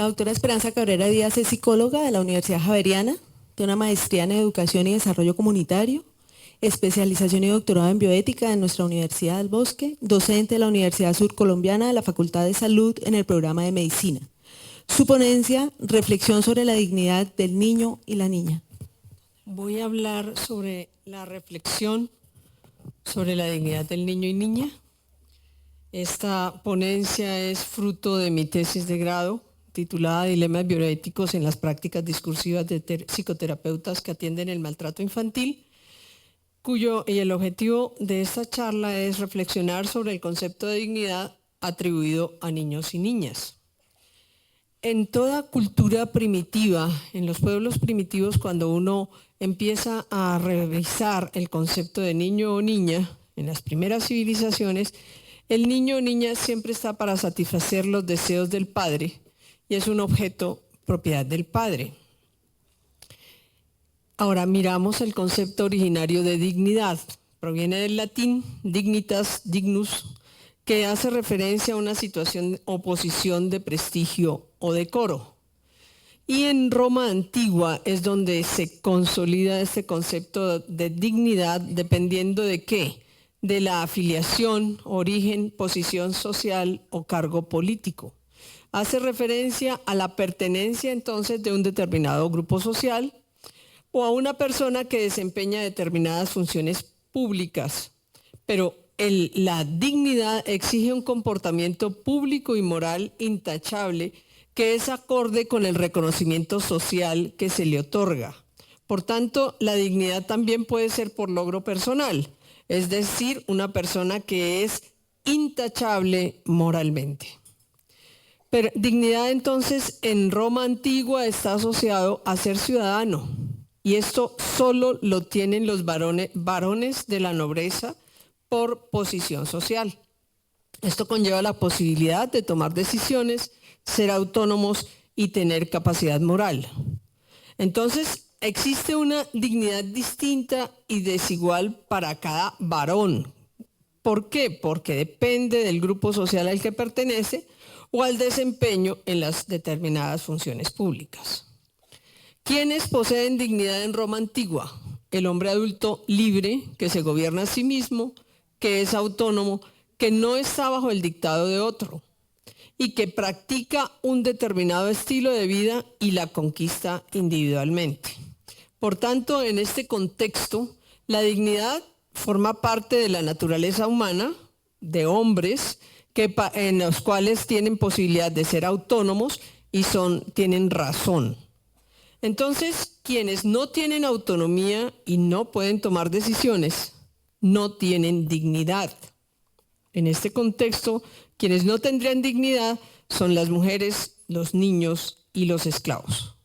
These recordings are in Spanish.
doctora Esperanza Cabrera Díaz es psicóloga de la Universidad Javeriana, tiene una maestría en Educación y Desarrollo Comunitario, especialización y doctorado en bioética en nuestra Universidad del Bosque, docente de la Universidad Surcolombiana de la Facultad de Salud en el programa de Medicina. Su ponencia, reflexión sobre la dignidad del niño y la niña. Voy a hablar sobre la reflexión sobre la dignidad del niño y niña. Esta ponencia es fruto de mi tesis de grado titulada Dilemas bioéticos en las prácticas discursivas de psicoterapeutas que atienden el maltrato infantil, y el objetivo de esta charla es reflexionar sobre el concepto de dignidad atribuido a niños y niñas. En toda cultura primitiva, en los pueblos primitivos, cuando uno empieza a revisar el concepto de niño o niña, en las primeras civilizaciones, el niño o niña siempre está para satisfacer los deseos del padre y es un objeto propiedad del padre. Ahora miramos el concepto originario de dignidad. Proviene del latín dignitas, dignus, que hace referencia a una situación o posición de prestigio o decoro. Y en Roma antigua es donde se consolida este concepto de dignidad, dependiendo de qué, de la afiliación, origen, posición social o cargo político. Hace referencia a la pertenencia entonces de un determinado grupo social o a una persona que desempeña determinadas funciones públicas, pero la dignidad exige un comportamiento público y moral intachable que es acorde con el reconocimiento social que se le otorga. Por tanto, la dignidad también puede ser por logro personal, es decir, una persona que es intachable moralmente. Pero dignidad entonces en Roma antigua está asociado a ser ciudadano, y esto solo lo tienen los varones de la nobleza por posición social. Esto conlleva la posibilidad de tomar decisiones, ser autónomos y tener capacidad moral. Entonces, existe una dignidad distinta y desigual para cada varón. ¿Por qué? Porque depende del grupo social al que pertenece o al desempeño en las determinadas funciones públicas. ¿Quiénes poseen dignidad en Roma antigua? El hombre adulto libre, que se gobierna a sí mismo, que es autónomo, que no está bajo el dictado de otro y que practica un determinado estilo de vida y la conquista individualmente. Por tanto, en este contexto, la dignidad forma parte de la naturaleza humana de hombres en los cuales tienen posibilidad de ser autónomos y tienen razón. Entonces, quienes no tienen autonomía y no pueden tomar decisiones, no tienen dignidad. En este contexto, quienes no tendrían dignidad son las mujeres, los niños y los esclavos.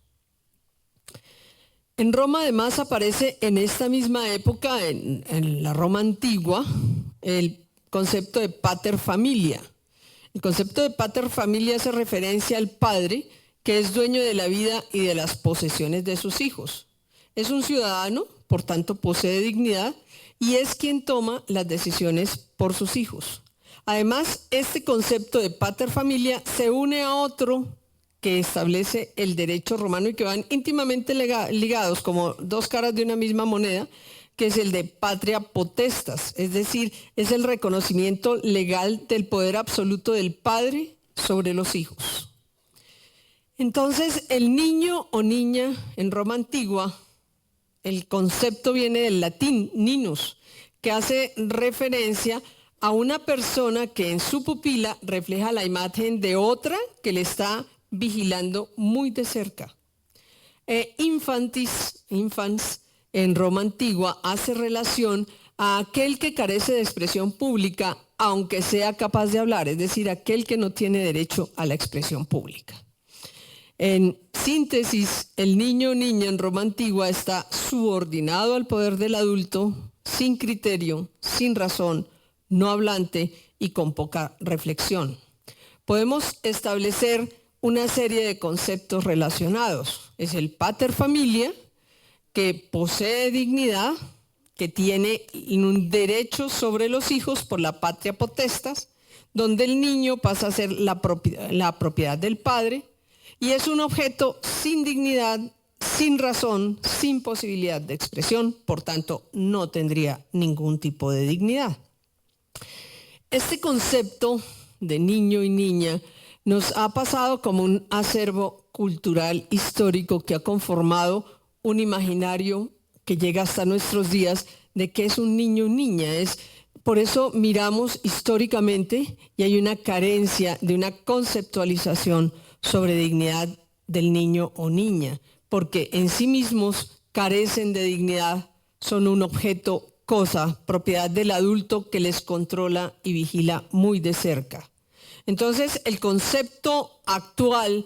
En Roma además aparece en esta misma época, en la Roma antigua, el concepto de pater familia. El concepto de pater familia hace referencia al padre que es dueño de la vida y de las posesiones de sus hijos. Es un ciudadano, por tanto posee dignidad y es quien toma las decisiones por sus hijos. Además, este concepto de pater familia se une a otro que establece el derecho romano y que van íntimamente ligados como dos caras de una misma moneda, que es el de patria potestas, es decir, es el reconocimiento legal del poder absoluto del padre sobre los hijos. Entonces, el niño o niña en Roma antigua, el concepto viene del latín ninus, que hace referencia a una persona que en su pupila refleja la imagen de otra que le está vigilando muy de cerca. Infans en Roma antigua hace relación a aquel que carece de expresión pública, aunque sea capaz de hablar, es decir, aquel que no tiene derecho a la expresión pública. En síntesis, el niño o niña en Roma antigua está subordinado al poder del adulto, sin criterio, sin razón, no hablante y con poca reflexión. Podemos establecer una serie de conceptos relacionados. Es el pater familia, que posee dignidad, que tiene un derecho sobre los hijos por la patria potestas, donde el niño pasa a ser la propiedad del padre, Y es un objeto sin dignidad, sin razón, sin posibilidad de expresión, por tanto, no tendría ningún tipo de dignidad. Este concepto de niño y niña nos ha pasado como un acervo cultural histórico que ha conformado un imaginario que llega hasta nuestros días de qué es un niño o niña. Por eso miramos históricamente y hay una carencia de una conceptualización sobre dignidad del niño o niña, porque en sí mismos carecen de dignidad, son un objeto, cosa, propiedad del adulto que les controla y vigila muy de cerca. Entonces, el concepto actual,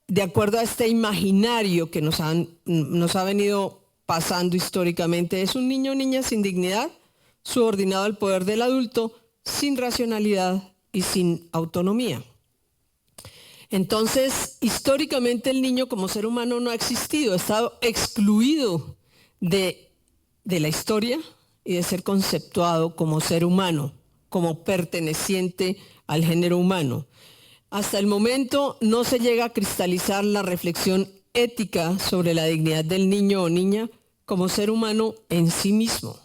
de acuerdo a este imaginario que nos ha venido pasando históricamente, es un niño o niña sin dignidad, subordinado al poder del adulto, sin racionalidad y sin autonomía. Entonces, históricamente el niño como ser humano no ha existido, ha estado excluido de la historia y de ser conceptuado como ser humano, como perteneciente al género humano. Hasta el momento no se llega a cristalizar la reflexión ética sobre la dignidad del niño o niña como ser humano en sí mismo.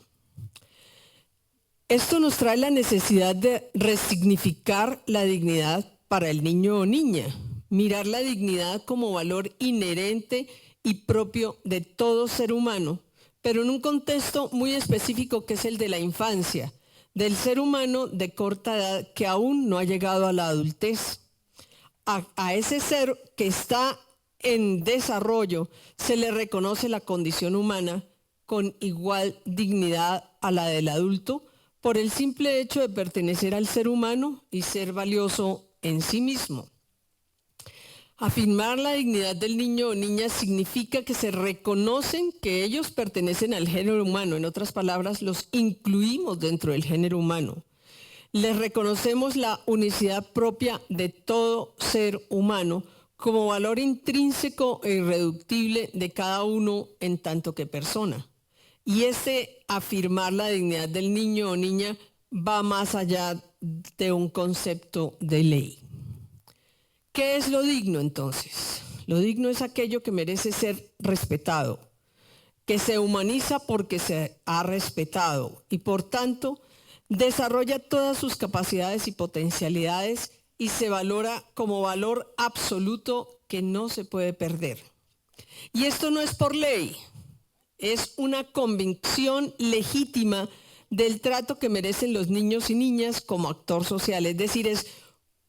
Esto nos trae la necesidad de resignificar la dignidad para el niño o niña, mirar la dignidad como valor inherente y propio de todo ser humano, pero en un contexto muy específico que es el de la infancia, del ser humano de corta edad que aún no ha llegado a la adultez. A ese ser que está en desarrollo se le reconoce la condición humana con igual dignidad a la del adulto por el simple hecho de pertenecer al ser humano y ser valioso en sí mismo. Afirmar la dignidad del niño o niña significa que se reconocen que ellos pertenecen al género humano. En otras palabras, los incluimos dentro del género humano. Les reconocemos la unicidad propia de todo ser humano como valor intrínseco e irreductible de cada uno en tanto que persona. Y ese afirmar la dignidad del niño o niña va más allá de un concepto de ley. ¿Qué es lo digno entonces? Lo digno es aquello que merece ser respetado, que se humaniza porque se ha respetado y por tanto desarrolla todas sus capacidades y potencialidades y se valora como valor absoluto que no se puede perder. Y esto no es por ley, es una convicción legítima del trato que merecen los niños y niñas como actor social, es decir, es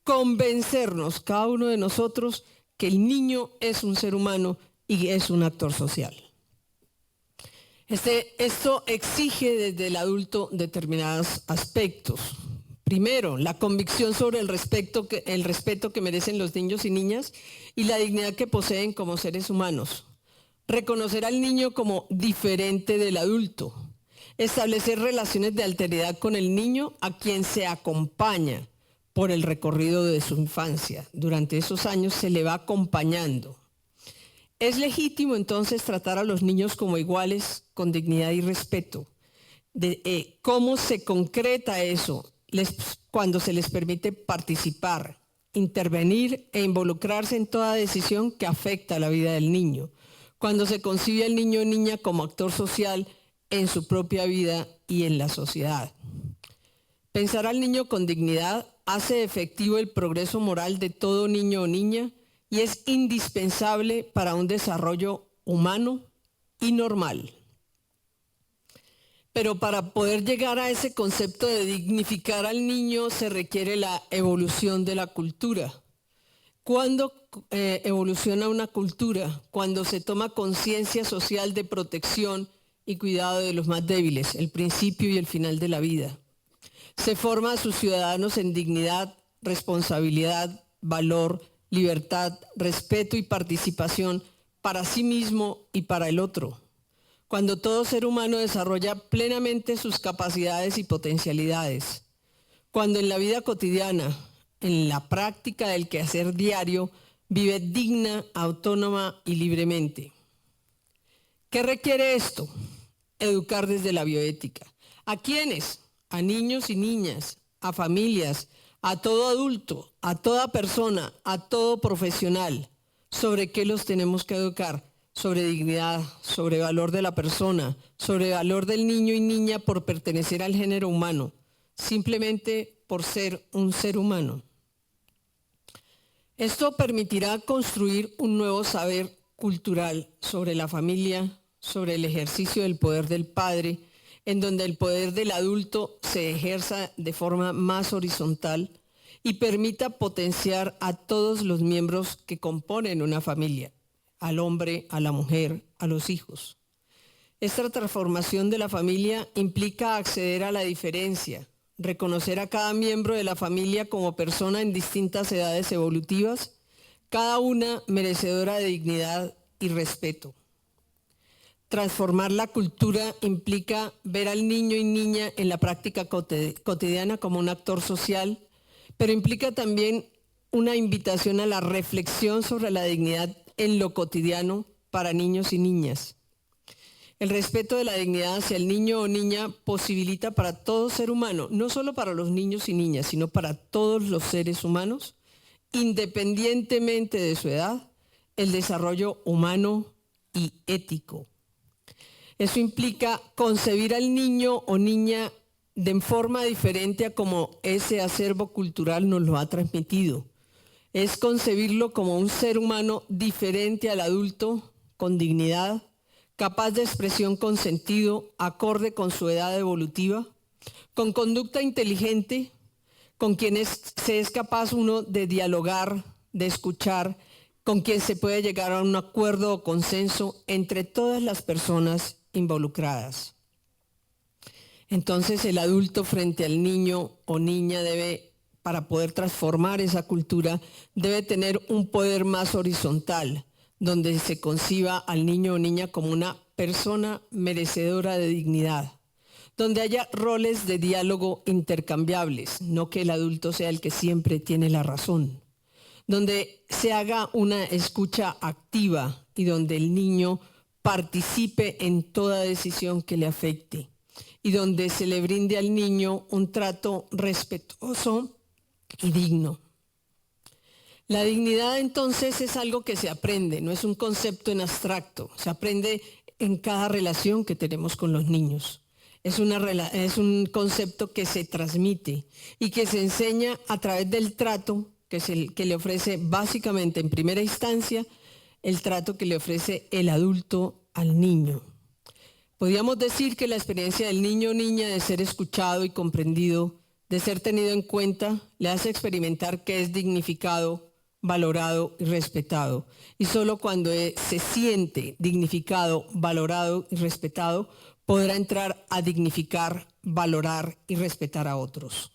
convencernos cada uno de nosotros que el niño es un ser humano y es un actor social. Esto exige desde el adulto determinados aspectos. Primero, la convicción sobre el respeto que merecen los niños y niñas y la dignidad que poseen como seres humanos. Reconocer al niño como diferente del adulto. Establecer relaciones de alteridad con el niño a quien se acompaña por el recorrido de su infancia. Durante esos años se le va acompañando. Es legítimo entonces tratar a los niños como iguales, con dignidad y respeto. ¿Cómo se concreta eso? Cuando se les permite participar, intervenir e involucrarse en toda decisión que afecta a la vida del niño. Cuando se concibe al niño o niña como actor social en su propia vida y en la sociedad. Pensar al niño con dignidad hace efectivo el progreso moral de todo niño o niña y es indispensable para un desarrollo humano y normal. Pero para poder llegar a ese concepto de dignificar al niño se requiere la evolución de la cultura. ¿Cuándo evoluciona una cultura? Cuando se toma conciencia social de protección y cuidado de los más débiles, el principio y el final de la vida. Se forma a sus ciudadanos en dignidad, responsabilidad, valor, libertad, respeto y participación para sí mismo y para el otro. Cuando todo ser humano desarrolla plenamente sus capacidades y potencialidades. Cuando en la vida cotidiana, en la práctica del quehacer diario, vive digna, autónoma y libremente. ¿Qué requiere esto? Educar desde la bioética. ¿A quiénes? A niños y niñas, a familias, a todo adulto, a toda persona, a todo profesional, ¿Sobre qué los tenemos que educar? Sobre dignidad, sobre valor de la persona, sobre valor del niño y niña por pertenecer al género humano, simplemente por ser un ser humano. Esto permitirá construir un nuevo saber cultural sobre la familia, sobre el ejercicio del poder del padre, en donde el poder del adulto se ejerza de forma más horizontal y permita potenciar a todos los miembros que componen una familia, al hombre, a la mujer, a los hijos. Esta transformación de la familia implica acceder a la diferencia, reconocer a cada miembro de la familia como persona en distintas edades evolutivas, cada una merecedora de dignidad y respeto. Transformar la cultura implica ver al niño y niña en la práctica cotidiana como un actor social, pero implica también una invitación a la reflexión sobre la dignidad en lo cotidiano para niños y niñas. El respeto de la dignidad hacia el niño o niña posibilita para todo ser humano, no solo para los niños y niñas, sino para todos los seres humanos, independientemente de su edad, el desarrollo humano y ético. Eso implica concebir al niño o niña de forma diferente a como ese acervo cultural nos lo ha transmitido. Es concebirlo como un ser humano diferente al adulto, con dignidad, capaz de expresión con sentido, acorde con su edad evolutiva, con conducta inteligente, con quien se es capaz uno de dialogar, de escuchar, con quien se puede llegar a un acuerdo o consenso entre todas las personas involucradas. Entonces el adulto frente al niño o niña debe, para poder transformar esa cultura, debe tener un poder más horizontal, donde se conciba al niño o niña como una persona merecedora de dignidad, donde haya roles de diálogo intercambiables, no que el adulto sea el que siempre tiene la razón, donde se haga una escucha activa y donde el niño participe en toda decisión que le afecte y donde se le brinde al niño un trato respetuoso y digno. La dignidad entonces es algo que se aprende, no es un concepto en abstracto, se aprende en cada relación que tenemos con los niños. Es un concepto que se transmite y que se enseña a través del trato que le ofrece básicamente en primera instancia el trato que le ofrece el adulto al niño. Podríamos decir que la experiencia del niño o niña de ser escuchado y comprendido, de ser tenido en cuenta, le hace experimentar que es dignificado, valorado y respetado. Y solo cuando se siente dignificado, valorado y respetado, podrá entrar a dignificar, valorar y respetar a otros.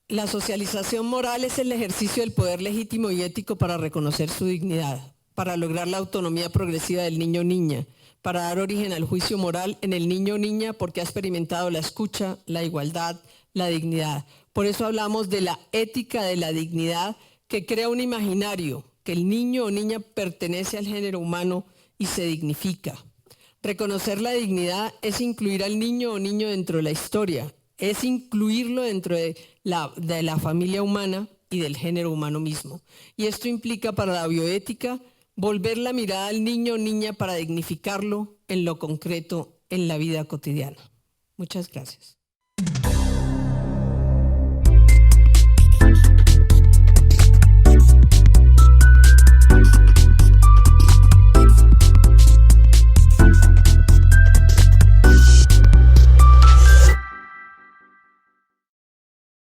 La socialización moral es el ejercicio del poder legítimo y ético para reconocer su dignidad, para lograr la autonomía progresiva del niño o niña, para dar origen al juicio moral en el niño o niña porque ha experimentado la escucha, la igualdad, la dignidad. Por eso hablamos de la ética de la dignidad que crea un imaginario, que el niño o niña pertenece al género humano y se dignifica. Reconocer la dignidad es incluir al niño o niño dentro de la historia, es incluirlo dentro de la familia humana y del género humano mismo. Y esto implica para la bioética volver la mirada al niño o niña para dignificarlo en lo concreto en la vida cotidiana. Muchas gracias.